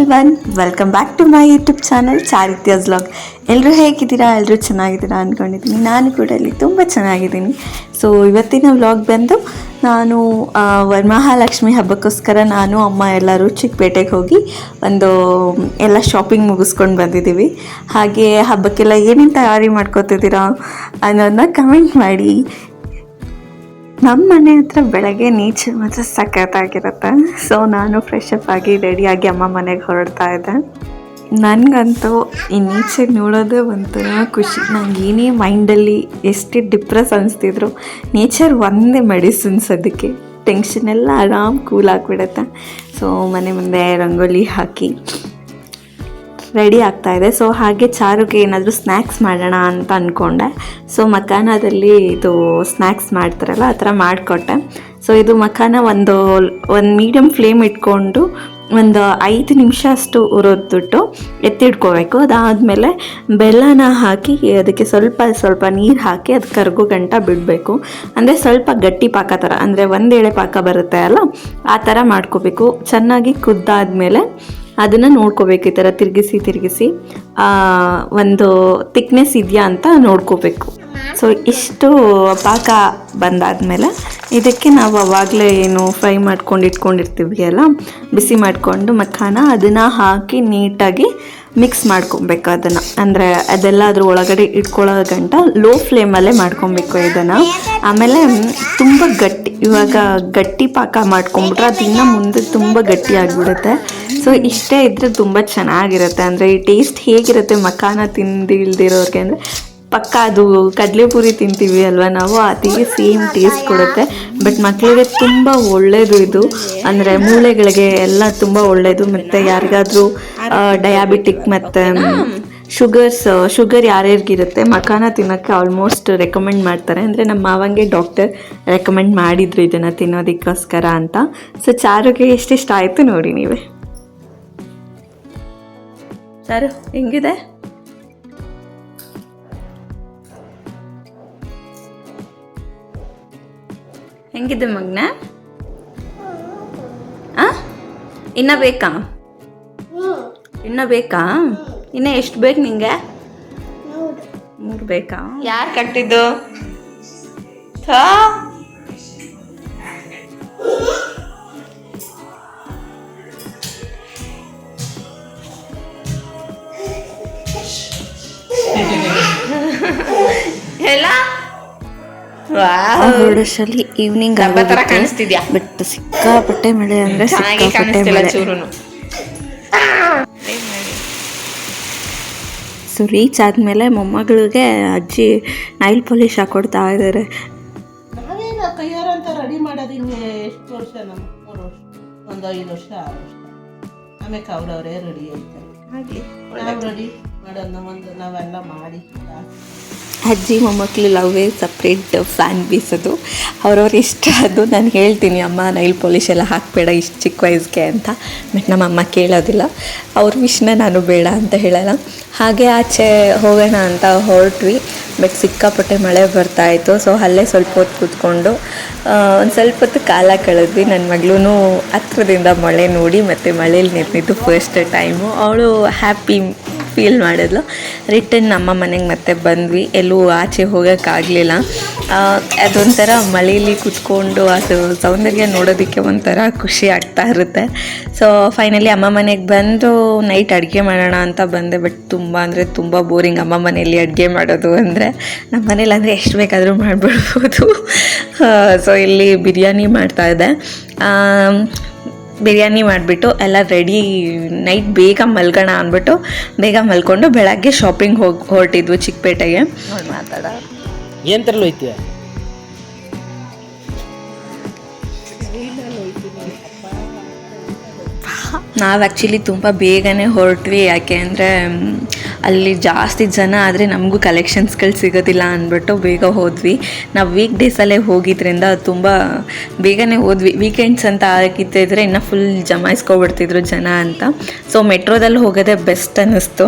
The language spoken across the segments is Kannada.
Everyone, welcome back to my YouTube channel ಚಾರಿತ್ಯಾಸ್ ವ್ಲಾಗ್. ಎಲ್ಲರೂ ಹೇಗಿದ್ದೀರಾ? ಎಲ್ಲರೂ ಚೆನ್ನಾಗಿದ್ದೀರಾ ಅಂದ್ಕೊಂಡಿದ್ದೀನಿ. ನಾನು ಕೂಡ ಇಲ್ಲಿ ತುಂಬ ಚೆನ್ನಾಗಿದ್ದೀನಿ. ಸೊ ಇವತ್ತಿನ ವ್ಲಾಗ್ ಬಂದು ನಾನು ವರಮಹಾಲಕ್ಷ್ಮಿ ಹಬ್ಬಕ್ಕೋಸ್ಕರ ನಾನು ಅಮ್ಮ ಎಲ್ಲರೂ ಚಿಕ್ಕಪೇಟೆಗೆ ಹೋಗಿ ಒಂದು ಎಲ್ಲ ಶಾಪಿಂಗ್ ಮುಗಿಸ್ಕೊಂಡು ಬಂದಿದ್ದೀವಿ. ಹಾಗೆ ಹಬ್ಬಕ್ಕೆಲ್ಲ ಏನೇನು ತಯಾರಿ ಮಾಡ್ಕೋತಿದ್ದೀರಾ ಅನ್ನೋದನ್ನ ಕಮೆಂಟ್ ಮಾಡಿ. ನಮ್ಮ ಮನೆ ಹತ್ರ ಬೆಳಗ್ಗೆ ನೇಚರ್ ಮಾತ್ರ ಸಖತ್ತಾಗಿರುತ್ತೆ. ಸೊ ನಾನು ಫ್ರೆಶ್ ಅಪ್ ಆಗಿ ರೆಡಿಯಾಗಿ ಅಮ್ಮ ಮನೆಗೆ ಹೊರಡ್ತಾ ಇದ್ದೆ. ನನಗಂತೂ ಈ ನೇಚರ್ ನೋಡೋದೇ ಒಂಥರ ಖುಷಿ. ನಂಗೆ ಏನೇ ಮೈಂಡಲ್ಲಿ ಎಷ್ಟೇ ಡಿಪ್ರೆಸ್ ಅನಿಸ್ತಿದ್ರು ನೇಚರ್ ಒಂದೇ ಮೆಡಿಸಿನ್ಸ್. ಅದಕ್ಕೆ ಟೆನ್ಷನ್ ಎಲ್ಲ ಆರಾಮ್ ಕೂಲ್ ಆಗಿಬಿಡುತ್ತೆ. ಸೊ ಮನೆ ಮುಂದೆ ರಂಗೋಲಿ ಹಾಕಿ ರೆಡಿ ಆಗ್ತಾಯಿದೆ. ಸೊ ಹಾಗೆ ಚಾರುಗೆ ಏನಾದರೂ ಸ್ನ್ಯಾಕ್ಸ್ ಮಾಡೋಣ ಅಂತ ಅಂದ್ಕೊಂಡೆ. ಸೊ ಮಖಾನದಲ್ಲಿ ಇದು ಸ್ನ್ಯಾಕ್ಸ್ ಮಾಡ್ತಾರಲ್ಲ ಆ ಥರ ಮಾಡಿಕೊಟ್ಟೆ. ಸೊ ಇದು ಮಖಾನ ಒಂದು ಮೀಡಿಯಮ್ ಫ್ಲೇಮ್ ಇಟ್ಕೊಂಡು ಒಂದು 5 ನಿಮಿಷ ಅಷ್ಟು ಹುರಿದ್ಬಿಟ್ಟು ಎತ್ತಿಡ್ಕೋಬೇಕು. ಅದಾದಮೇಲೆ ಬೆಲ್ಲನ ಹಾಕಿ ಅದಕ್ಕೆ ಸ್ವಲ್ಪ ನೀರು ಹಾಕಿ ಅದು ಕರ್ಗೋ ಗಂಟ ಬಿಡಬೇಕು. ಅಂದರೆ ಸ್ವಲ್ಪ ಗಟ್ಟಿ ಪಾಕ ಥರ, ಅಂದರೆ ಒಂದು ಎಳೆ ಪಾಕ ಬರುತ್ತೆ ಅಲ್ಲ ಆ ಥರ ಮಾಡ್ಕೋಬೇಕು. ಚೆನ್ನಾಗಿ ಕುದ್ದಾದಮೇಲೆ ಅದನ್ನು ನೋಡ್ಕೋಬೇಕು. ಈ ಥರ ತಿರುಗಿಸಿ ಒಂದು ಥಿಕ್ನೆಸ್ ಇದೆಯಾ ಅಂತ ನೋಡ್ಕೋಬೇಕು. ಸೊ ಇಷ್ಟು ಪಾಕ ಬಂದಾದಮೇಲೆ ಇದಕ್ಕೆ ನಾವು ಆವಾಗಲೇ ಏನು ಫ್ರೈ ಮಾಡ್ಕೊಂಡು ಇಟ್ಕೊಂಡಿರ್ತೀವಿ ಅಲ್ಲ, ಬಿಸಿ ಮಾಡಿಕೊಂಡು ಮಖಾನ ಅದನ್ನು ಹಾಕಿ ನೀಟಾಗಿ ಮಿಕ್ಸ್ ಮಾಡ್ಕೊಬೇಕು. ಅದನ್ನು ಅಂದರೆ ಅದೆಲ್ಲ ಅದ್ರ ಒಳಗಡೆ ಇಟ್ಕೊಳ್ಳೋ ಗಂಟ ಲೋ ಫ್ಲೇಮಲ್ಲೇ ಮಾಡ್ಕೊಬೇಕು ಇದನ್ನು. ಆಮೇಲೆ ತುಂಬ ಇವಾಗ ಗಟ್ಟಿ ಪಾಕ ಮಾಡ್ಕೊಂಬಿಟ್ರೆ ಅದು ಇನ್ನೂ ಮುಂದೆ ತುಂಬ ಗಟ್ಟಿ ಆಗಿಬಿಡುತ್ತೆ. ಸೊ ಇಷ್ಟೇ ಇದ್ದರೆ ತುಂಬ ಚೆನ್ನಾಗಿರುತ್ತೆ. ಅಂದರೆ ಈ ಟೇಸ್ಟ್ ಹೇಗಿರುತ್ತೆ ಮಖಾನ ತಿಂದಿಲ್ದಿರೋರಿಗೆ ಅಂದರೆ ಪಕ್ಕ ಅದು ಕಡಲೆಪುರಿ ತಿಂತೀವಿ ಅಲ್ವಾ ನಾವು, ಅದೇ ಸೇಮ್ ಟೇಸ್ಟ್ ಕೊಡುತ್ತೆ. ಬಟ್ ಮಕ್ಕಳಿಗೆ ತುಂಬ ಒಳ್ಳೆಯದು ಇದು, ಅಂದರೆ ಮೂಳೆಗಳಿಗೆ ಎಲ್ಲ ತುಂಬ ಒಳ್ಳೆಯದು. ಮತ್ತು ಯಾರಿಗಾದರೂ ಡಯಾಬಿಟಿಕ್ ಮತ್ತು ಶುಗರ್ ಯಾರ್ಯಾರಿಗಿರುತ್ತೆ ಮಖಾನ ತಿನ್ನೋಕ್ಕೆ ಆಲ್ಮೋಸ್ಟ್ ರೆಕಮೆಂಡ್ ಮಾಡ್ತಾರೆ. ಅಂದರೆ ನಮ್ಮ ಮಾವಂಗೆ ಡಾಕ್ಟರ್ ರೆಕಮೆಂಡ್ ಮಾಡಿದ್ರು ಇದನ್ನು ತಿನ್ನೋದಕ್ಕೋಸ್ಕರ ಅಂತ. ಸೊ ಚಾರುಗೆ ಎಷ್ಟಿಷ್ಟ ಆಯಿತು ನೋಡಿ ನೀವೇ. ಚಾರು ಹೆಂಗಿದೆ? ಹೆಂಗಿದೆ ಮಗ್ನ? ಇನ್ನ ಬೇಕಾ? ಇನ್ನ ಎಷ್ಟು ಬೇಕು ನಿಂಗೆ? 3 ಬೇಕಾ? ಯಾರು ಕಟ್ಟಿದ್ದು? ಎಲ್ಲ ಹೊರಡೋಷ್ಟರಲ್ಲಿ ಈವ್ನಿಂಗ್ ಕಾಣಿಸ್ತಿದ್ಯಾ? ಬಟ್ ಸಿಕ್ಕಾಪಟ್ಟೆ ಮಳೆ, ಅಂದರೆ ಸಿಕ್ಕಾಪಟ್ಟೆ ಮಳೆ. ಸೊ ರೀಚ್ ಆದಮೇಲೆ ಮೊಮ್ಮಗಳಿಗೆ ಅಜ್ಜಿ ನೈಲ್ ಪಾಲಿಶ್ ಹಾಕೊಡ್ತಾ ಇದ್ದಾರೆ. ಕೈಯಾರಂತ ರೆಡಿ ಮಾಡೋದು ಇನ್ನು ಎಷ್ಟು ವರ್ಷ? ನಮ್ಮ 3 ವರ್ಷ, ಒಂದು 5 ವರ್ಷ 6 ವರ್ಷ ಆಮೇಲೆ ಅವ್ರವರೇ ರೆಡಿ ಆಯ್ತಾರೆ. ನಾವು ರೆಡಿ ಮಾಡೋದು ನಾವೆಲ್ಲ ಮಾಡಿ. ಅಜ್ಜಿ ಮೊಮ್ಮಕ್ಕಳು ಲವ್ವೇ ಸಪ್ರೇಟ್ ಫ್ಯಾನ್ ಬೇಸ್. ಅದು ಅವ್ರವ್ರ ಇಷ್ಟ. ಅದು ನಾನು ಹೇಳ್ತೀನಿ ಅಮ್ಮ ನೈಲ್ ಪಾಲಿಶ್ ಎಲ್ಲ ಹಾಕಬೇಡ ಇಷ್ಟು ಚಿಕ್ಕ ವಯಸ್ಸಿಗೆ ಅಂತ. ಬಟ್ ನಮ್ಮಮ್ಮ ಕೇಳೋದಿಲ್ಲ. ಅವ್ರ ವಿಷಯನ ನಾನು ಬೇಡ ಅಂತ ಹೇಳಲ್ಲ. ಹಾಗೆ ಆಚೆ ಹೋಗೋಣ ಅಂತ ಹೊರಟ್ವಿ. ಬಟ್ ಸಿಕ್ಕಾಪಟ್ಟೆ ಮಳೆ ಬರ್ತಾಯಿತ್ತು. ಸೊ ಅಲ್ಲೇ ಸ್ವಲ್ಪ ಹೊತ್ತು ಕೂತ್ಕೊಂಡು ಒಂದು ಸ್ವಲ್ಪ ಹೊತ್ತು ಕಾಲ ಕಳೆದ್ವಿ. ನನ್ನ ಮಗಳೂ ಹತ್ರದಿಂದ ಮಳೆ ನೋಡಿ ಮತ್ತು ಮಳೇಲಿ ನೆನೆದಿದ್ದು ಫಸ್ಟ್ ಟೈಮು. ಅವಳು ಹ್ಯಾಪಿ ಫೀಲ್ ಮಾಡಿದ್ಲು. ರಿಟರ್ನ್ ನಮ್ಮ ಮನೆಗೆ ಮತ್ತೆ ಬಂದ್ವಿ. ಎಲ್ಲೂ ಆಚೆ ಹೋಗೋಕ್ಕಾಗಲಿಲ್ಲ. ಅದೊಂಥರ ಮಳೆಯಲ್ಲಿ ಕೂತ್ಕೊಂಡು ಅದು ಸೌಂದರ್ಯ ನೋಡೋದಕ್ಕೆ ಒಂಥರ ಖುಷಿ ಆಗ್ತಾ ಇರುತ್ತೆ. ಸೊ ಫೈನಲಿ ಅಮ್ಮ ಮನೆಗೆ ಬಂದು ನೈಟ್ ಅಡುಗೆ ಮಾಡೋಣ ಅಂತ ಬಂದೆ. ಬಟ್ ತುಂಬ ಅಂದರೆ ತುಂಬ ಬೋರಿಂಗ್ ಅಮ್ಮ ಮನೆಯಲ್ಲಿ ಅಡುಗೆ ಮಾಡೋದು ಅಂದರೆ. ನಮ್ಮ ಮನೇಲಿ ಅಂದರೆ ಎಷ್ಟು ಬೇಕಾದರೂ ಮಾಡಿಬಿಡ್ಬೋದು. ಸೊ ಇಲ್ಲಿ ಬಿರಿಯಾನಿ ಮಾಡ್ತಾಯಿದ್ದೆ. ಬಿರಿಯಾನಿ ಮಾಡಿಬಿಟ್ಟು ಎಲ್ಲ ರೆಡಿ, ನೈಟ್ ಬೇಗ ಮಲ್ಗೋಣ ಅಂದ್ಬಿಟ್ಟು ಬೇಗ ಮಲ್ಕೊಂಡು ಬೆಳಗ್ಗೆ ಶಾಪಿಂಗ್ ಹೊರಟಿದ್ವು ಚಿಕ್ಕಪೇಟೆಗೆ. ಮಾತಾಡ ಏನು ತರಲು ಹೋಯ್ತೀಯ? ನಾವು ಆ್ಯಕ್ಚುಲಿ ತುಂಬ ಬೇಗನೆ ಹೊರಟ್ವಿ. ಯಾಕೆ ಅಂದರೆ ಅಲ್ಲಿ ಜಾಸ್ತಿ ಜನ ಆದರೆ ನಮಗೂ ಕಲೆಕ್ಷನ್ಸ್ಗಳು ಸಿಗೋದಿಲ್ಲ ಅಂದ್ಬಿಟ್ಟು ಬೇಗ ಹೋದ್ವಿ. ನಾವು ವೀಕ್ ಡೇಸಲ್ಲೇ ಹೋಗಿದ್ರಿಂದ ತುಂಬ ಬೇಗನೆ ಹೋದ್ವಿ. ವೀಕೆಂಡ್ಸ್ ಅಂತ ಆಗಿದ್ದಿದ್ರೆ ಇನ್ನು ಫುಲ್ ಜಮಾಯಿಸ್ಕೊಬಿಡ್ತಿದ್ರು ಜನ ಅಂತ. ಸೊ ಮೆಟ್ರೋದಲ್ಲಿ ಹೋಗೋದೇ ಬೆಸ್ಟ್ ಅನ್ನಿಸ್ತು.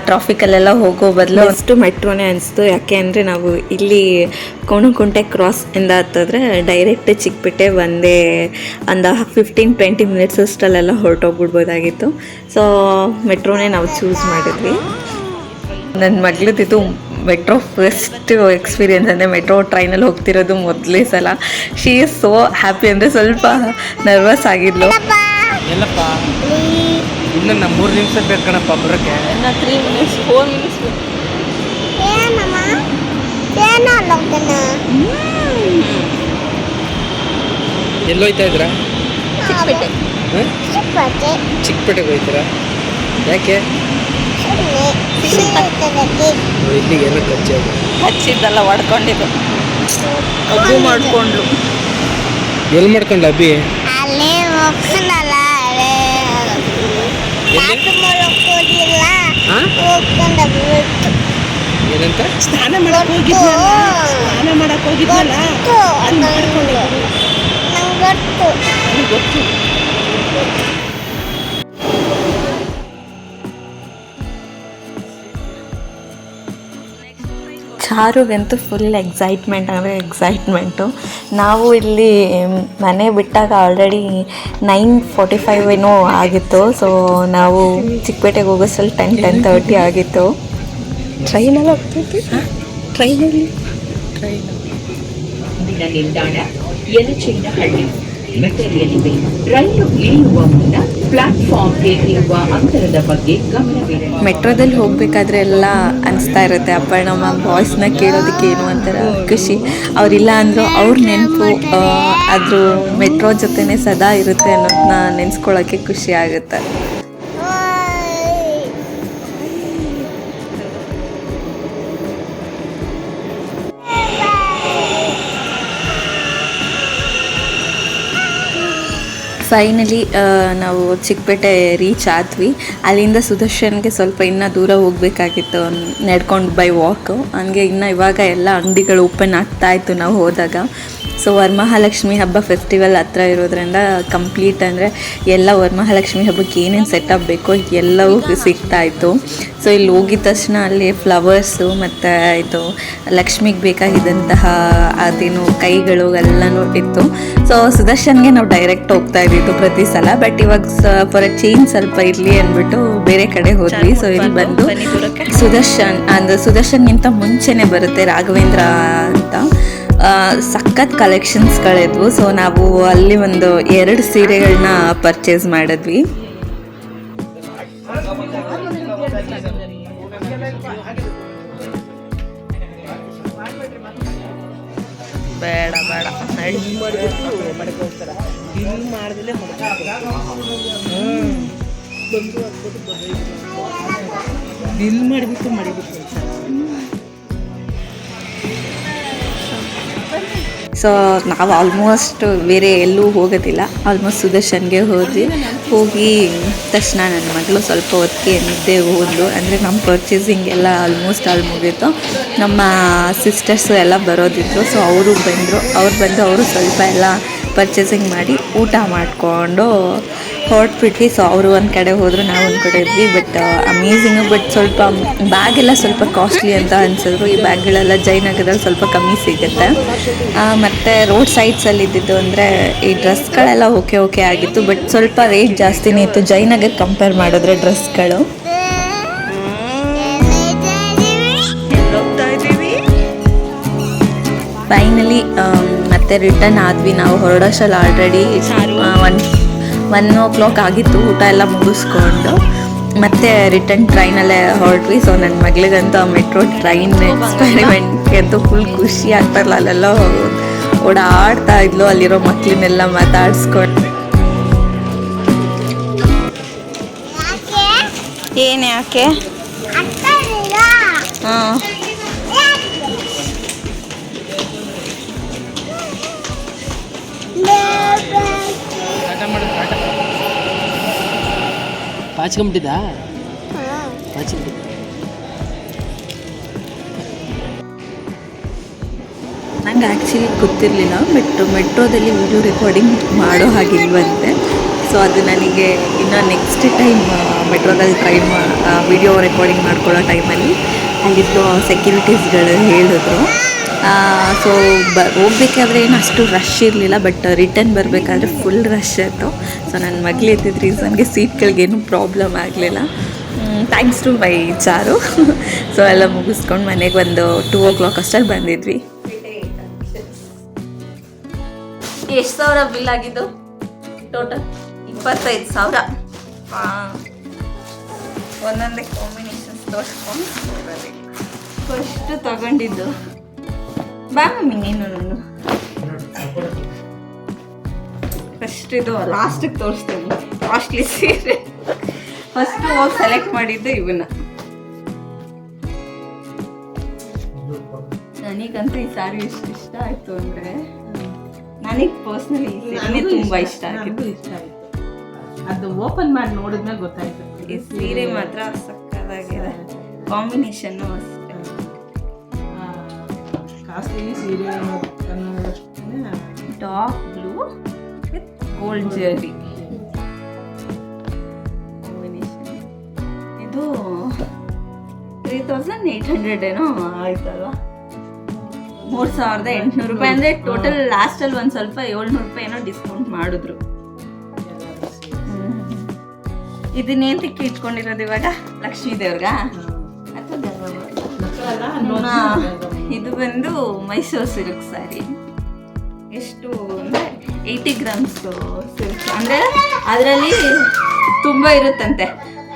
ಟ್ರಾಫಿಕಲ್ಲೆಲ್ಲ ಹೋಗೋ ಬದಲು ಅಷ್ಟು ಮೆಟ್ರೋನೇ ಅನಿಸ್ತು. ಯಾಕೆ ಅಂದರೆ ನಾವು ಇಲ್ಲಿ ಕೋಣಕುಂಟೆ ಕ್ರಾಸ್ ಇಂದ ಹತ್ತಿದ್ರೆ ಡೈರೆಕ್ಟ್ ಚಿಕ್ಕಪೇಟೆ ಒಂದೇ ಒಂದು 15-20 ಮಿನಿಟ್ಸ್ ಅಷ್ಟಲ್ಲೆಲ್ಲ ಹೊರಟೋಗ್ಬಿಡ್ಬೋದಾಗಿತ್ತು. ಸೊ ಮೆಟ್ರೋನೇ ನಾವು ಚೂಸ್ ಮಾಡಿದ್ವಿ. ನನ್ನ ಮಗಳದಿದ್ದು ಮೆಟ್ರೋ ಫಸ್ಟ್ ಎಕ್ಸ್ಪೀರಿಯೆನ್ಸ್ ಅಂದರೆ ಮೆಟ್ರೋ ಟ್ರೈನಲ್ಲಿ ಹೋಗ್ತಿರೋದು ಮೊದಲೇ ಸಲ. ಶಿ ಈಸ್ ಸೋ ಹ್ಯಾಪಿ ಅಂದರೆ ಸ್ವಲ್ಪ ನರ್ವಸ್ ಆಗಿದ್ಲು. ಎಲ್ಲಪ್ಪ ಇನ್ನು ನಮ್ಮ 3 ನಿಮಿಷ ಬೇಕು ಕಣಪ್ಪ ಬರೋಕ್ಕೆ. 3 ಮಿನಿಟ್ಸ್ 4 ಮಿನಿಟ್ಸ್ ಎಲ್ಲೋಯ್ತಾ ಇದ್ದೀರಾ? ಚಿಕ್ಕಪೇಟೆ. ಚಿಕ್ಕಪೇಟೆಗೆ ಹೋಯ್ತೀರಾ? ಯಾಕೆ? ಇಲ್ಲಿಗೆ ಏನೋ ಖರ್ಚು ಹಚ್ಚಿದ್ದಲ್ಲ ಹೊಡ್ಕೊಂಡಿದ್ದು ಅದು ಮಾಡ್ಕೊಂಡ್ಲು. ಎಲ್ಲಿ ಮಾಡ್ಕೊಂಡ್ಲ ಅಬ್ಬಿ? ಏನಂತ? ಸ್ನಾನ ಮಾಡಕ್ ಹೋಗಿದ್ನಲ್ಲ ಅಲ್ಲಿ ಮಾಡ್ಕೊಂಡಿದ್ದು ಗೊತ್ತು. ಚಾರುಗಂತೂ ಫುಲ್ ಎಕ್ಸೈಟ್ಮೆಂಟು. ನಾವು ಇಲ್ಲಿ ಮನೆ ಬಿಟ್ಟಾಗ ಆಲ್ರೆಡಿ 9:45 ಏನೋ ಆಗಿತ್ತು. ಸೊ ನಾವು ಚಿಕ್ಕಪೇಟೆಗೆ ಹೋಗೋಷ್ಟರಲ್ಲಿ 10:30 ಆಗಿತ್ತು. ಟ್ರೈನಲ್ಲಿ ಹೋಗ್ತಿದ್ವಿ. ಟ್ರೈನಲ್ಲಿ ನಿಲ್ದಾಣ ಯಲಚೇನಹಳ್ಳಿ ಮೆಟ್ಟಲಿಯಲ್ಲಿದೆ. ರೈಲು ಇಳಿಯುವ ಮುನ್ನ ಪ್ಲಾಟ್ಫಾರ್ಮ್ಗೆ ಇರುವ ಅಂತರದ ಬಗ್ಗೆ ಗಮನವಿರಲಿ. ಮೆಟ್ರೋದಲ್ಲಿ ಹೋಗಬೇಕಾದ್ರೆ ಎಲ್ಲ ಅನಿಸ್ತಾ ಇರುತ್ತೆ, ಅಪ್ಪ ನಮ್ಮ ವಾಯ್ಸ್ನ ಕೇಳೋದಕ್ಕೆ ಏನು ಒಂಥರ ಖುಷಿ. ಅವರಿಲ್ಲ ಅಂದರೂ ಅವ್ರ ನೆನಪು ಅದ್ರ ಮೆಟ್ರೋ ಜೊತೆನೇ ಸದಾ ಇರುತ್ತೆ ಅನ್ನೋದನ್ನ ನೆನೆಸ್ಕೊಳ್ಳೋಕ್ಕೆ ಖುಷಿ ಆಗುತ್ತೆ. ಫೈನಲಿ ನಾವು ಚಿಕ್ಕಪೇಟೆ ರೀಚ್ ಆದ್ವಿ. ಅಲ್ಲಿಂದ ಸುದರ್ಶನ್ಗೆ ಸ್ವಲ್ಪ ಇನ್ನೂ ದೂರ ಹೋಗಬೇಕಾಗಿತ್ತು ನಡ್ಕೊಂಡು ಬೈ ವಾಕು. ಹಂಗೆ ಇನ್ನು ಇವಾಗ ಎಲ್ಲ ಅಂಗಡಿಗಳು ಓಪನ್ ಆಗ್ತಾಯಿತ್ತು ನಾವು ಹೋದಾಗ. ಸೊ ವರಮಹಾಲಕ್ಷ್ಮಿ ಹಬ್ಬ ಫೆಸ್ಟಿವಲ್ ಹತ್ರ ಇರೋದ್ರಿಂದ ಕಂಪ್ಲೀಟ್ ಅಂದರೆ ಎಲ್ಲ ವರಮಹಾಲಕ್ಷ್ಮಿ ಹಬ್ಬಕ್ಕೆ ಏನೇನು ಸೆಟಪ್ ಬೇಕೋ ಎಲ್ಲವೂ ಸಿಗ್ತಾಯಿತ್ತು. ಸೊ ಇಲ್ಲಿ ಹೋಗಿದ ತಕ್ಷಣ ಅಲ್ಲಿ ಫ್ಲವರ್ಸು ಮತ್ತು ಇದು ಲಕ್ಷ್ಮಿಗೆ ಬೇಕಾಗಿದ್ದಂತಹ ಅದೇನು ಕೈಗಳು ಎಲ್ಲನೂ ಇತ್ತು. ಸೊ ಸುದರ್ಶನ್ಗೆ ನಾವು ಡೈರೆಕ್ಟ್ ಹೋಗ್ತಾ ಇದ್ದಿದ್ದು ಪ್ರತಿ ಸಲ. ಬಟ್ ಇವಾಗ ಫಾರ್ ಅ ಚೇಂಜ್ ಸ್ವಲ್ಪ ಇರಲಿ ಅಂದ್ಬಿಟ್ಟು ಬೇರೆ ಕಡೆ ಹೋದ್ವಿ. ಸೊ ಇಲ್ಲಿ ಬಂದು ಸುದರ್ಶನ್ಗಿಂತ ಮುಂಚೆನೇ ಬರುತ್ತೆ ರಾಘವೇಂದ್ರ ಅಂತ. ಸಖತ್ ಕಲೆಕ್ಷನ್ಸ್ಗಳಿದ್ವು. ಸೊ ನಾವು ಅಲ್ಲಿ ಒಂದು 2 ಸೀರೆಗಳನ್ನ ಪರ್ಚೇಸ್ ಮಾಡಿದ್ವಿ. ಬೇಡ ಬಿಲ್ ಮಾಡಿಬಿಟ್ಟು ಸೊ ನಾವು ಆಲ್ಮೋಸ್ಟ್ ಬೇರೆ ಎಲ್ಲೂ ಹೋಗೋದಿಲ್ಲ. ಆಲ್ಮೋಸ್ಟ್ ಸುದರ್ಶನ್ಗೆ ಹೋಗಿ ತಕ್ಷಣ ನನ್ನ ಮಗಳು ಸ್ವಲ್ಪ ಹೊತ್ತಿಗೆ ನಿದ್ದೆ ಹೋದ್ಲು. ಅಂದರೆ ನಮ್ಮ ಪರ್ಚೇಸಿಂಗ್ ಎಲ್ಲ ಆಲ್ಮೋಸ್ಟ್ ಅಲ್ಲಿ ಮುಗೀತು. ನಮ್ಮ ಸಿಸ್ಟರ್ಸು ಎಲ್ಲ ಬರೋದಿದ್ರು. ಸೊ ಅವರು ಬಂದು ಅವರು ಸ್ವಲ್ಪ ಎಲ್ಲ ಪರ್ಚೇಸಿಂಗ್ ಮಾಡಿ ಊಟ ಮಾಡಿಕೊಂಡು ಹೊರಟ್ಬಿಟ್ವಿ. ಸೊ ಅವರು ಒಂದು ಕಡೆ ಹೋದರು, ನಾವು ಒಂದು ಕಡೆ ಇದ್ವಿ. ಬಟ್ ಅಮೇಝಿಂಗು. ಬಟ್ ಸ್ವಲ್ಪ ಬ್ಯಾಗೆಲ್ಲ ಸ್ವಲ್ಪ ಕಾಸ್ಟ್ಲಿ ಅಂತ ಅನಿಸಿದ್ರು. ಈ ಬ್ಯಾಗ್ಗಳೆಲ್ಲ ಜಯನಗರದಲ್ಲಿ ಸ್ವಲ್ಪ ಕಮ್ಮಿ ಸಿಗುತ್ತೆ. ಮತ್ತು ರೋಡ್ ಸೈಡ್ಸಲ್ಲಿ ಇದ್ದಿದ್ದು ಅಂದರೆ ಈ ಡ್ರೆಸ್ಗಳೆಲ್ಲ ಓಕೆ ಆಗಿತ್ತು. ಬಟ್ ಸ್ವಲ್ಪ ರೇಟ್ ಜಾಸ್ತಿನೇ ಇತ್ತು ಜಯನಗರ್ ಕಂಪೇರ್ ಮಾಡಿದ್ರೆ ಡ್ರೆಸ್ಗಳು. ಫೈನಲಿ ಮತ್ತೆ ರಿಟರ್ನ್ ಆದ್ವಿ. ನಾವು ಹೊರಡೋಷ್ಟರಲ್ಲಿ ಆಲ್ರೆಡಿ 1 ಆಗಿತ್ತು. ಊಟ ಎಲ್ಲ ಮುಗಿಸ್ಕೊಂಡು ಮತ್ತೆ ರಿಟರ್ನ್ ಟ್ರೈನಲ್ಲೇ ಹೊರಟ್ವಿ. ಸೊ ನನ್ನ ಮಗಳಿಗಂತೂ ಆ ಮೆಟ್ರೋ ಟ್ರೈನ್ ಎಕ್ಸ್ಪೆರಿಮೆಂಟ್ಗೆ ಅಂತೂ ಫುಲ್ ಖುಷಿ ಆಗ್ತಾರಲ್ಲ, ಅಲ್ಲೆಲ್ಲ ಓಡಾಡ್ತಾ ಇದ್ಲು. ಅಲ್ಲಿರೋ ಮಕ್ಕಳನ್ನೆಲ್ಲ ಮಾತಾಡ್ಸ್ಕೊಂಡು ಏನು ಯಾಕೆ ಹಾಂ ಪಾಚ್ಕೊಂಬಿಟ್ಟಿದ್ದಾ? ಚಿಲ್ಲಿ. ನಂಗೆ ಆ್ಯಕ್ಚುಲಿ ಗೊತ್ತಿರಲಿಲ್ಲ, ಬಟ್ ಮೆಟ್ರೋದಲ್ಲಿ ವಿಡಿಯೋ ರೆಕಾರ್ಡಿಂಗ್ ಮಾಡೋ ಹಾಗಿಲ್ವಂತೆ. ಸೊ ಅದು ನನಗೆ ಇನ್ನು ನೆಕ್ಸ್ಟ್ ಟೈಮ್ ಮೆಟ್ರೋದಲ್ಲಿ ವಿಡಿಯೋ ರೆಕಾರ್ಡಿಂಗ್ ಮಾಡ್ಕೊಳ್ಳೋ ಟೈಮಲ್ಲಿ ಅಲ್ಲಿದ್ದು ಸೆಕ್ಯೂರಿಟೀಸ್ಗಳು ಹೇಳಿದ್ರು. ಸೊ ಹೋಗ್ಬೇಕಾದ್ರೆ ಏನು ಅಷ್ಟು ರಶ್ ಇರಲಿಲ್ಲ, ಬಟ್ ರಿಟರ್ನ್ ಬರಬೇಕಾದ್ರೆ ಫುಲ್ ರಶ್ ಇತ್ತು. ಸೊ ನನ್ನ ಮಗಳು ಎತ್ತಿದ ರೀಸನ್ಗೆ ಸೀಟ್ಗಳಿಗೇನು ಪ್ರಾಬ್ಲಮ್ ಆಗಲಿಲ್ಲ. Thanks to my Charu. So ಎಲ್ಲ ಮುಗಿಸ್ಕೊಂಡು ಮನೆಗೆ ಒಂದು 2 o'clock ಅಷ್ಟಲ್ಲಿ ಬಂದಿದ್ವಿ. ಎಷ್ಟು ಸಾವಿರ ಬಿಲ್ ಆಗಿದ್ದು ಟೋಟಲ್? 25,000. ಒಂದೊಂದೇ ಕಾಂಬಿನೇಷನ್ಸ್ ತೋರಿಸ್ಕೊಂಡು ಫಸ್ಟ್ ತಗೊಂಡಿದ್ದು. ಬಾ ಮಮ್ಮಿ ನೀನು ನಾನು ಫಸ್ಟ್ ಇದು ಲಾಸ್ಟಿಗೆ ತೋರಿಸ್ತೇನೆ. ಕಾಸ್ಟ್ಲಿ ಸೀರೆ ಫಸ್ಟ್ ಹೋಗಿ ಸೆಲೆಕ್ಟ್ ಮಾಡಿದ್ದು ಇವನ್ನ. ನನಗಂತೂ ಈ ಸ್ಯಾರಿ ಎಷ್ಟು ಇಷ್ಟ ಆಯಿತು ಅಂದರೆ, ನನಗೆ ಪರ್ಸ್ನಲಿ ಈ ಸೀರೆ ತುಂಬ ಇಷ್ಟ ಆಗಿತ್ತು. ಅದು ಓಪನ್ ಮಾಡಿ ನೋಡಿದ್ಮೇಲೆ ಗೊತ್ತಾಯ್ತು. ಈ ಸೀರೆ ಮಾತ್ರ ಸಕ್ಕತ್ತಾಗಿದೆ, ಕಾಂಬಿನೇಷನ್ನು ಅಷ್ಟೇ. ಕಾಸ್ಟ್ಲಿ ಸೀರೆ dark blue with gold jewellery combination. ಇದು 3,800 ಏನೋ ಆಯ್ತಲ್ವಾ? 3,800 ರೂಪಾಯಿ ಅಂದರೆ ಟೋಟಲ್. ಲಾಸ್ಟಲ್ಲಿ ಒಂದು ಸ್ವಲ್ಪ 700 ರೂಪಾಯಿ ಏನೋ ಡಿಸ್ಕೌಂಟ್ ಮಾಡಿದ್ರು. ಇದನ್ನೇಂತಕ್ಕೆ ಇಟ್ಕೊಂಡಿರೋದು ಇವಾಗ? ಲಕ್ಷ್ಮೀ ದೇವ್ರಿಗ ಅಥವಾ ಇದು ಬಂದು ಮೈಸೂರು ಸಿಲ್ಕ್ ಸ್ಯಾರಿ. ಎಷ್ಟು ಅಂದರೆ 80 grams ಸಿಲ್ಕ್. ಅಂದರೆ ಅದರಲ್ಲಿ ತುಂಬ ಇರುತ್ತಂತೆ,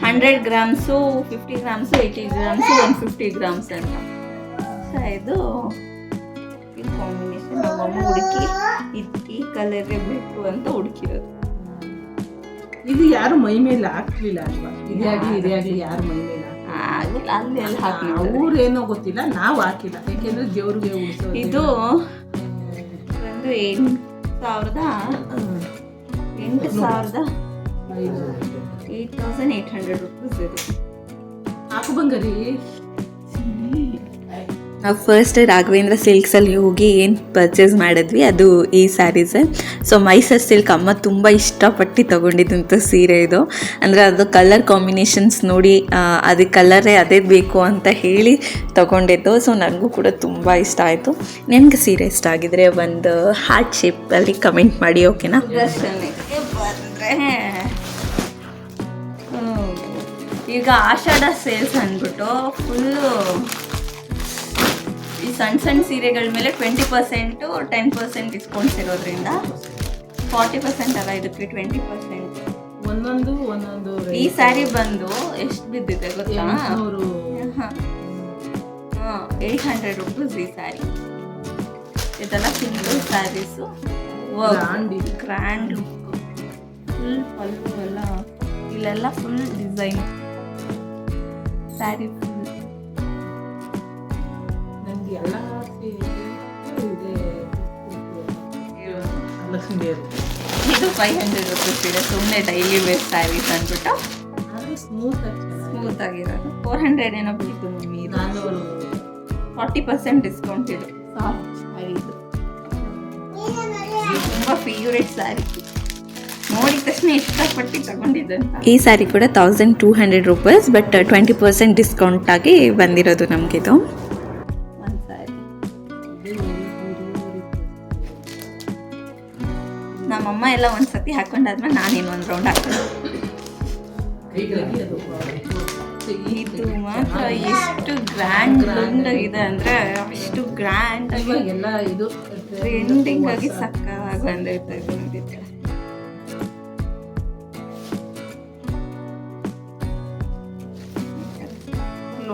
100 grams, 50 grams, 80 grams, 150 grams ಅಂತ. ಸೊ ಇದು ಕಾಂಬಿನೇಷನ್ ನಮ್ಮಮ್ಮ ಹುಡುಕಿ ಈ ಕಲರೇ ಬೇಕು ಅಂತ ಹುಡುಕಿರೋದು. ಇದು ಯಾರು ಮೈ ಮೇಲೆ ಹಾಕ್ಲಿಲ್ಲ ಅಲ್ವಾ? ಇದೇ ಆಗಲಿ ಯಾರು ಮೈ ಮೇಲೆ ಆಗಿಲ್ಲ, ಅಲ್ಲಿ ಎಲ್ಲ ಹಾಕಿ ಅವ್ರೇನೋ ಗೊತ್ತಿಲ್ಲ, ನಾವು ಹಾಕಿಲ್ಲ. ಯಾಕೆಂದ್ರೆ ದೇವ್ರಿಗೆ ಉಳಿಸೋದು. ಇದು ಒಂದು 8,800 rupees ಇದು. ಹಾಕು ಬಂಗಾರಿ. ನಾವು ಫಸ್ಟ್ ರಾಘವೇಂದ್ರ ಸಿಲ್ಕ್ಸಲ್ಲಿ ಹೋಗಿ ಏನು ಪರ್ಚೇಸ್ ಮಾಡಿದ್ವಿ ಅದು ಈ ಸ್ಯಾರೀಸೇ. ಸೊ ಮೈಸೂರು ಸಿಲ್ಕ್ ಅಮ್ಮ ತುಂಬ ಇಷ್ಟಪಟ್ಟು ತೊಗೊಂಡಿದ್ದಂಥ ಸೀರೆ ಇದು. ಅಂದರೆ ಅದು ಕಲರ್ ಕಾಂಬಿನೇಷನ್ಸ್ ನೋಡಿ ಅದು ಕಲರೇ ಅದೇ ಬೇಕು ಅಂತ ಹೇಳಿ ತೊಗೊಂಡಿದ್ದು. ಸೊ ನನಗೂ ಕೂಡ ತುಂಬ ಇಷ್ಟ ಆಯಿತು. ನಿಮ್ಗೆ ಸೀರೆ ಇಷ್ಟ ಆಗಿದ್ರೆ ಒಂದು ಹಾರ್ಟ್ ಶೇಪಲ್ಲಿ ಕಮೆಂಟ್ ಮಾಡಿ, ಓಕೆನಾ? ದರ್ಶನಕ್ಕೆ ಬಂದರೆ ಈಗ ಆಷಾಢ ಸೇಲ್ಸ್ ಅಂದ್ಬಿಟ್ಟು ಫುಲ್ಲು ಈ ಸಣ್ಣ ಸೀರೆಗಳ ಮೇಲೆ 20%, 10% ಡಿಸ್ಕೌಂಟ್ಸ್ ಇರೋದ್ರಿಂದ 40% ಅಲ್ಲ, ಇದಕ್ಕೆ 20%. ಒಂದೊಂದು ಈ ಸ್ಯಾರಿ ಬಂದು ಎಷ್ಟು ಬಿದ್ದಿದೆ ಗೊತ್ತಾ? 800 rupees ಈ ಸ್ಯಾರಿ. ಇದೆಲ್ಲ single saris, grand look, full pallu ಎಲ್ಲ ಇಲ್ಲೆಲ್ಲ ಫುಲ್ ಡಿಸೈನ್ ಸ್ಯಾರಿ ಫುಲ್. ಎಲ್ಲ ಇದು 500 rupees ಇದೆ. ಸುಮ್ಮನೆ ಡೈಲಿ ವೇರ್ ಸ್ಯಾರೀಸ್ ಅಂದ್ಬಿಟ್ಟು ಸ್ಮೂತ್ ಆಗಿರೋದು. 400 ಏನೋ ಬಿಟ್ಟು ಮಮ್ಮಿ. ಇದು 40% ಡಿಸ್ಕೌಂಟ್ ಇದೆ. ಸಾಫ್ಟ್ ಸ್ಯಾರಿ ಇದು ತುಂಬ ಫೇವ್ರೆಟ್ ಸ್ಯಾರಿ. ನೋಡಿದ ತಕ್ಷಣ ಇಷ್ಟಪಟ್ಟು ತಗೊಂಡಿದ್ದಂತ. ಈ ಸ್ಯಾರಿ ಕೂಡ 1,200 rupees, ಬಟ್ 20% ಡಿಸ್ಕೌಂಟ್ ಆಗಿ ಬಂದಿರೋದು ನಮಗಿದು. ನಮ್ಮಮ್ಮ ಎಲ್ಲ ಒಂದ್ಸತಿ ಹಾಕೊಂಡಾದ್ಮೇಲೆ ನಾನೇನು ಒಂದು ರೌಂಡ್ ಹಾಕೊಂಡು. ಇದು ಮಾತ್ರ ಎಷ್ಟು ಗ್ರ್ಯಾಂಡ್ ಲುಕ್ ಆಗಿದೆ ಅಂದರೆ ಅಷ್ಟು ಗ್ರ್ಯಾಂಡ್ ಆಗಿ ಎಲ್ಲ ಇದು ಟ್ರೆಂಡಿಂಗ್ ಆಗಿ ಸಕ್ಕತ್ತಾಗಿ ಬಂದೈತೆ.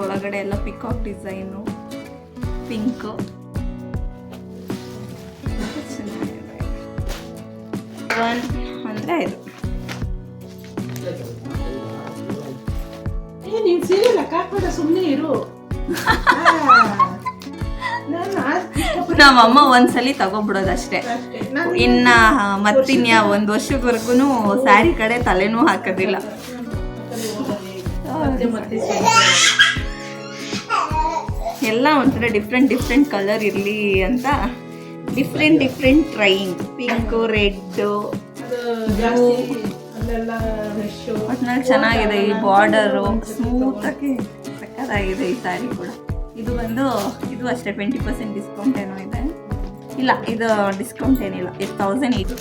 ಒಳಗಡೆ ಎಲ್ಲ ಪಿಕಾಕ್ ಡಿಸೈನು, ಪಿಂಕು, ಅಂದರೆ ಇದು ನೀನು ಸೀರೆ ಲೆಕ್ಕ ಹಾಕ್ಬೇಡ, ಸುಮ್ಮನೆ ಇರು. ನಮ್ಮಮ್ಮ ಒಂದ್ಸಲಿ ತಗೊಬಿಡೋದಷ್ಟೇ. ಇನ್ನ ಮತ್ತಿನ್ಯಾ 1 ವರ್ಷದವರೆಗೂ ಸ್ಯಾರಿ ಕಡೆ ತಲೆನೂ ಹಾಕೋದಿಲ್ಲ. ಮತ್ತೆ ಎಲ್ಲ ಒಂಥರ ಡಿಫ್ರೆಂಟ್ ಕಲರ್ ಇರಲಿ ಅಂತ ಡಿಫ್ರೆಂಟ್ ಟ್ರೈಯಿಂಗ್. ಪಿಂಕು, ರೆಡ್ಡು, ಅಲ್ಲೆಲ್ಲ ರೆಶ್ಶು ಒಟ್ನಲ್ಲಿ ಚೆನ್ನಾಗಿದೆ. ಈ ಬಾರ್ಡರು ಸ್ಮೂತಾಗಿ ಸಕ್ಕತ್ತಾಗಿದೆ ಈ ಸ್ಯಾರಿ ಕೂಡ. ಇದು ಬಂದು ಇದು ಅಷ್ಟೇ 20% ಡಿಸ್ಕೌಂಟ್ ಏನೋ ಇದೆ. ಇಲ್ಲ, ಇದು ಡಿಸ್ಕೌಂಟ್ ಏನಿಲ್ಲ, 1000 ಇದು.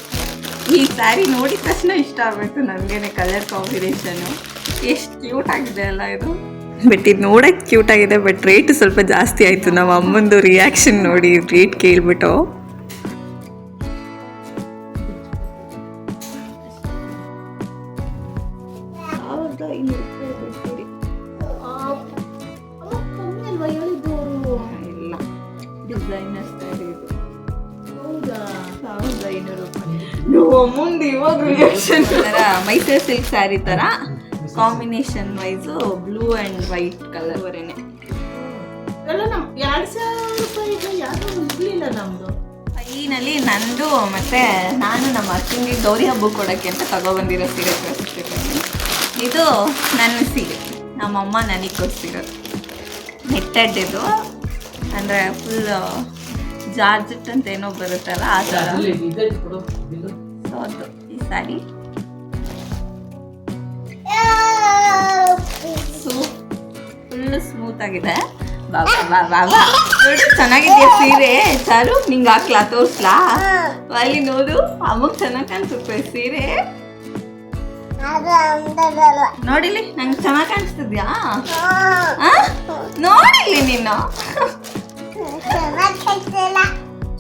ಈ ಸ್ಯಾರಿ ನೋಡಿದ ತಕ್ಷಣ ಇಷ್ಟ ಆಗಬೇಕು ನನಗೇನೆ. ಕಲರ್ ಕಾಂಬಿನೇಷನ್ನು ಎಷ್ಟು ಕ್ಯೂಟ್ ಆಗಿದೆ ಅಲ್ಲ ಇದು. ಬಟ್ ಇದು ನೋಡೋಕ್ಕೆ ಕ್ಯೂಟ್ ಆಗಿದೆ, ಬಟ್ ರೇಟ್ ಸ್ವಲ್ಪ ಜಾಸ್ತಿ ಆಯಿತು. ನಮ್ಮ ಅಮ್ಮಂದು ರಿಯಾಕ್ಷನ್ ನೋಡಿ ರೇಟ್ ಕೇಳ್ಬಿಟ್ಟು. ಇಲ್ಲ, ಡಿಸೈನರ್ ಸ್ಯಾರಿ ಇದು. ಹೌದಾ? 1500 ರೂಪಾಯಿ. ಮುಂದೆ ಇವಾಗ ರಿಯಾಕ್ಷನ್ ಮೈಸೂರು ಸಿಲ್ಕ್ ಸ್ಯಾರಿ ಥರ combination wise blue and white colour ವರೆನೆ. ಎಲ್ಲ ನಮ್ಮ 2000 ರೂಪಾಯಿಗೆ ಯಾರು ಇರಲಿಲ್ಲ ನಮ್ಮದು. ಫೈನಲ್ಲಿ ನಂದು ಮತ್ತು ನಾನು ನಮ್ಮ ಅಕ್ಕಂಗೆ ಗೌರಿ ಹಬ್ಬ ಕೊಡೋಕ್ಕೆ ಅಂತ ತಗೊಬಂದಿರೋ ಸೀರೆ ತೋರಿಸ್ತಿದ್ದೀನಿ. ಇದು ನನ್ನ ಸೀರೆ, ನಮ್ಮಮ್ಮ ನನಗೆ ಕೊಡ್ಸಿರೋದು. ನೆಟ್ಟೆಡ್ ಇದು, ಅಂದರೆ ಫುಲ್ ಜಾರ್ಜೆಟ್ ಅಂತ ಏನೋ ಬರುತ್ತಲ್ಲ ಆ ಥರ. ಸೊ ಅದು ಈ ಸ್ಯಾರಿ ಫುಲ್ ಸ್ಮೂತ್ ಆಗಿದೆ. ಬಾಬಾ ನೋಡು ಚೆನ್ನಾಗಿದೆಯಾ ಸೀರೆ? ಚಾರು ನಿಂಗೆ ಹಾಕ್ಲಾ, ತೋರಿಸ್ಲಾ? ಅಲ್ಲಿ ನೋಡು, ಅಮ್ಮಗ್ ಚೆನ್ನಾಗಿ ಕಾಣಿಸುತ್ತೆ ಸೀರೆ. ನೋಡಿಲಿ, ನಂಗೆ ಚೆನ್ನಾಗಿ ಕಾಣಿಸ್ತಿದ್ಯಾ? ನೋಡಿಲಿ ನೀನು,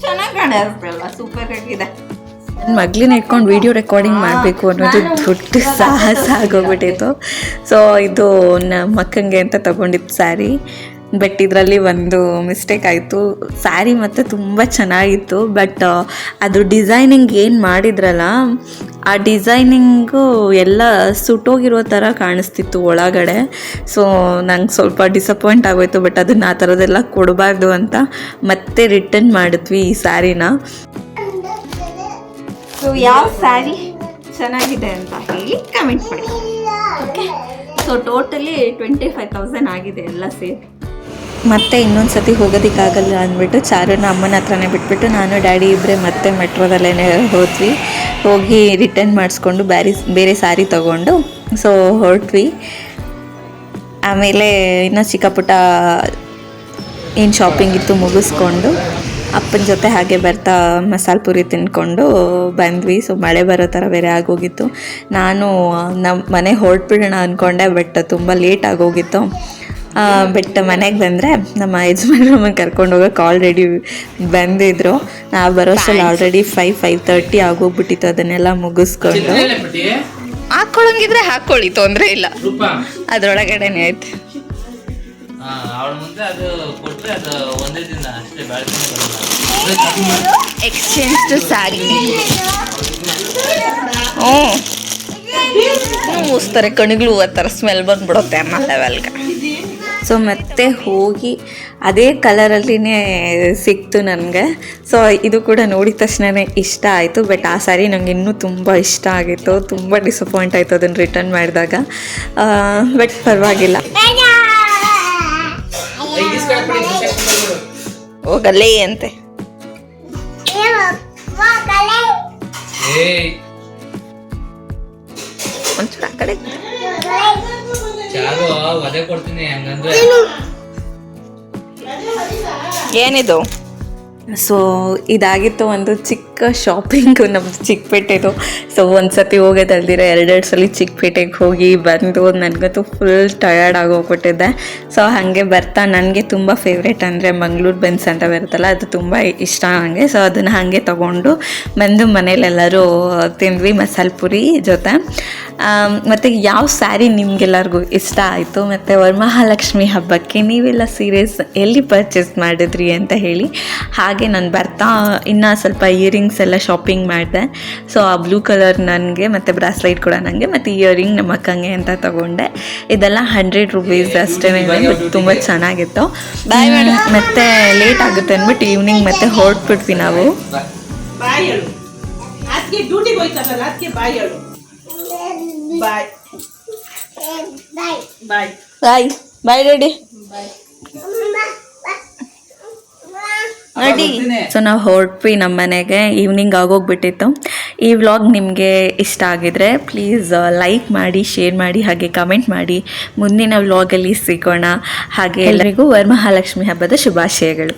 ಚೆನ್ನಾಗಿ ಕಾಣಿಸ್ತಲ್ಲ, ಸೂಪರ್ ಆಗಿದೆ. ನನ್ನ ಮಗಳನ್ನ ಇಟ್ಕೊಂಡು ವಿಡಿಯೋ ರೆಕಾರ್ಡಿಂಗ್ ಮಾಡಬೇಕು ಅನ್ನೋದು ದೊಡ್ಡ ಸಾಹಸ ಆಗೋಗ್ಬಿಟ್ಟಿತ್ತು. ಸೊ ಇದು ನಮ್ಮ ಅಕ್ಕಂಗೆ ಅಂತ ತಗೊಂಡಿದ್ದು ಸ್ಯಾರಿ. ಬಟ್ ಇದರಲ್ಲಿ ಒಂದು ಮಿಸ್ಟೇಕ್ ಆಯಿತು. ಸ್ಯಾರಿ ಮತ್ತು ತುಂಬ ಚೆನ್ನಾಗಿತ್ತು, ಬಟ್ ಅದು ಡಿಸೈನಿಂಗ್ ಏನು ಮಾಡಿದ್ರಲ್ಲ, ಆ ಡಿಸೈನಿಂಗು ಎಲ್ಲ ಸುಟ್ಟೋಗಿರೋ ಥರ ಕಾಣಿಸ್ತಿತ್ತು ಒಳಗಡೆ. ಸೊ ನಂಗೆ ಸ್ವಲ್ಪ ಡಿಸಪಾಯಿಂಟ್ ಆಗೋಯ್ತು. ಬಟ್ ಅದನ್ನು ಆ ಥರದ್ದೆಲ್ಲ ಕೊಡಬಾರ್ದು ಅಂತ ಮತ್ತೆ ರಿಟರ್ನ್ ಮಾಡಿದ್ವಿ ಈ ಸ್ಯಾರಿನ. ಸೊ ಯಾವ ಸ್ಯಾರಿ ಚೆನ್ನಾಗಿದೆ ಅಂತ ಹೇಳಿ ಕಮೆಂಟ್ ಮಾಡಿ. ಓಕೆ, ಸೊ ಟೋಟಲಿ 25,000 ಆಗಿದೆ ಎಲ್ಲ ಸೇರಿ. ಮತ್ತೆ ಇನ್ನೊಂದು ಸತಿ ಹೋಗೋದಕ್ಕಾಗಲ್ಲ ಅಂದ್ಬಿಟ್ಟು ಚಾರುನ ಅಮ್ಮನ ಹತ್ರನೇ ಬಿಟ್ಬಿಟ್ಟು ನಾನು ಡ್ಯಾಡಿ ಇಬ್ಬರೇ ಮತ್ತೆ ಮೆಟ್ರೋದಲ್ಲೇ ಹೋದ್ವಿ. ಹೋಗಿ ರಿಟರ್ನ್ ಮಾಡಿಸ್ಕೊಂಡು ಬೇರೆ ಸ್ಯಾರಿ ತೊಗೊಂಡು ಸೊ ಹೊರಟ್ವಿ. ಆಮೇಲೆ ಇನ್ನೂ ಚಿಕ್ಕ ಪುಟ್ಟ ಏನು ಶಾಪಿಂಗ್ ಇತ್ತು ಮುಗಿಸ್ಕೊಂಡು ಅಪ್ಪನ ಜೊತೆ ಹಾಗೆ ಬರ್ತಾ ಮಸಾಲೆ ಪುರಿ ತಿಂದ್ಕೊಂಡು ಬಂದ್ವಿ. ಸೊ ಮಳೆ ಬರೋ ಥರ ಬೇರೆ ಆಗೋಗಿತ್ತು. ನಾನು ನಮ್ಮ ಮನೆ ಹೊರಟ್ಬಿಡೋಣ ಅಂದ್ಕೊಂಡೆ, ಬಟ್ ತುಂಬ ಲೇಟ್ ಆಗೋಗಿತ್ತು. ಬಟ್ ಮನೆಗೆ ಬಂದರೆ ನಮ್ಮ ಯಜಮಾನ್ರು ನಮಗೆ ಕರ್ಕೊಂಡು ಹೋಗೋಕೆ ಆಲ್ರೆಡಿ ಬಂದಿದ್ರು. ನಾವು ಬರೋಷ್ಟರಲ್ಲಿ ಆಲ್ರೆಡಿ 5:30 ಆಗೋಗ್ಬಿಟ್ಟಿತ್ತು. ಅದನ್ನೆಲ್ಲ ಮುಗಿಸ್ಕೊಂಡು ಹಾಕ್ಕೊಳ್ಳೋಂಗಿದ್ರೆ ಹಾಕ್ಕೊಳ್ಳಿ, ತೊಂದರೆ ಇಲ್ಲ, ಅದರೊಳಗಡೆನೇ ಆಯ್ತು. ಎಕ್ಸ್ಚೇಂಜ್ ಸ್ಯಾರಿ ಮೂಸ್ತಾರೆ, ಕಣಿಗಳು ಆ ಥರ ಸ್ಮೆಲ್ ಬಂದ್ಬಿಡುತ್ತೆ ಅನ್ನೋ ಲೆವೆಲ್ಗೆ. ಸೊ ಮತ್ತೆ ಹೋಗಿ ಅದೇ ಕಲರಲ್ಲಿನೇ ಸಿಕ್ತು ನನಗೆ. ಸೊ ಇದು ಕೂಡ ನೋಡಿದ ತಕ್ಷಣವೇ ಇಷ್ಟ ಆಯಿತು. ಬಟ್ ಆ ಸ್ಯಾರಿ ನನಗೆ ಇನ್ನೂ ತುಂಬ ಇಷ್ಟ ಆಗಿತ್ತು. ತುಂಬ ಡಿಸಪಾಯಿಂಟ್ ಆಯಿತು ಅದನ್ನು ರಿಟರ್ನ್ ಮಾಡಿದಾಗ. ಬಟ್ ಪರವಾಗಿಲ್ಲ, ಹೋಗಲೇ ಅಂತೆ. ಒಂಚೂರು ಆ ಕಡೆ ಏನಿದು. ಸೊ ಇದಾಗಿತ್ತು ಒಂದು ಚಿಕ್ಕ ಶಾಪಿಂಗು ನಮ್ಮದು ಚಿಕ್ಕಪೇಟೆದು. ಸೊ ಒಂದು ಸತಿ ಹೋಗೋದಲ್ದಿರ 2 ಸಲ ಚಿಕ್ಕಪೇಟೆಗೆ ಹೋಗಿ ಬಂದು ನನಗಂತೂ ಫುಲ್ ಟಯರ್ಡ್ ಆಗೋಗ್ಬಿಟ್ಟಿದ್ದೆ. ಸೊ ಹಾಗೆ ಬರ್ತಾ ನನಗೆ ತುಂಬ ಫೇವ್ರೇಟ್ ಅಂದರೆ ಮಂಗಳೂರು ಬನ್ಸ್ ಅಂತ ಬರುತ್ತಲ್ಲ, ಅದು ತುಂಬ ಇಷ್ಟ ನನಗೆ. ಸೊ ಅದನ್ನು ಹಾಗೆ ತೊಗೊಂಡು ಬಂದು ಮನೇಲೆಲ್ಲರೂ ತಿಂದ್ವಿ ಮಸಾಲೆ ಪುರಿ ಜೊತೆ. ಮತ್ತು ಯಾವ ಸ್ಯಾರಿ ನಿಮಗೆಲ್ಲರಿಗೂ ಇಷ್ಟ ಆಯಿತು, ಮತ್ತು ವರಮಹಾಲಕ್ಷ್ಮಿ ಹಬ್ಬಕ್ಕೆ ನೀವೆಲ್ಲ ಸೀರೆಸ್ ಎಲ್ಲಿ ಪರ್ಚೇಸ್ ಮಾಡಿದ್ರಿ ಅಂತ ಹೇಳಿ. ಹಾಗೆ ನಾನು ಬರ್ತಾ ಇನ್ನೂ ಸ್ವಲ್ಪ ಇಯರಿಂಗ್ಸ್ ಎಲ್ಲ ಶಾಪಿಂಗ್ ಮಾಡಿದೆ. ಸೊ ಆ ಬ್ಲೂ ಕಲರ್ ನನಗೆ, ಮತ್ತು ಬ್ರಾಸ್ಲೈಟ್ ಕೂಡ ನನಗೆ, ಮತ್ತು ಇಯರಿಂಗ್ ನಮ್ಮ ಅಕ್ಕಂಗೆ ಅಂತ ತೊಗೊಂಡೆ. ಇದೆಲ್ಲ 100 ರೂಪೀಸ್ ಅಷ್ಟೇ, ಬಟ್ ತುಂಬ ಚೆನ್ನಾಗಿತ್ತು. ಮತ್ತು ಲೇಟ್ ಆಗುತ್ತೆ ಅಂದ್ಬಿಟ್ಟು ಈವ್ನಿಂಗ್ ಮತ್ತೆ ಹೊರಟ್ಬಿಟ್ವಿ ನಾವು. ಬಾಯ್ ಹೇಳು, ಅದಕ್ಕೆ ಡ್ಯೂಟಿಗೆ ಹೋಯ್ತಾರಲ್ಲ, ಅದಕ್ಕೆ ಬಾಯ್ ಹೇಳು. ಬಾಯ್ ಬಾಯ್ ಬಾಯ್ ಬಾಯ್ ರೆಡಿ ಬಾಯ್. ರೆಡಿ. ಸೊ ನಾವು ಹೊರಟ್ವಿ ನಮ್ಮ ಮನೆಗೆ. ಈವ್ನಿಂಗ್ ಆಗೋಗ್ಬಿಟ್ಟಿತ್ತು. ಈ ವ್ಲಾಗ್ ನಿಮಗೆ ಇಷ್ಟ ಆಗಿದ್ರೆ ಪ್ಲೀಸ್ ಲೈಕ್ ಮಾಡಿ, ಶೇರ್ ಮಾಡಿ, ಹಾಗೆ ಕಮೆಂಟ್ ಮಾಡಿ. ಮುಂದಿನ ವ್ಲಾಗಲ್ಲಿ ಸಿಗೋಣ. ಹಾಗೆ ಎಲ್ಲರಿಗೂ ವರಮಹಾಲಕ್ಷ್ಮಿ ಹಬ್ಬದ ಶುಭಾಶಯಗಳು.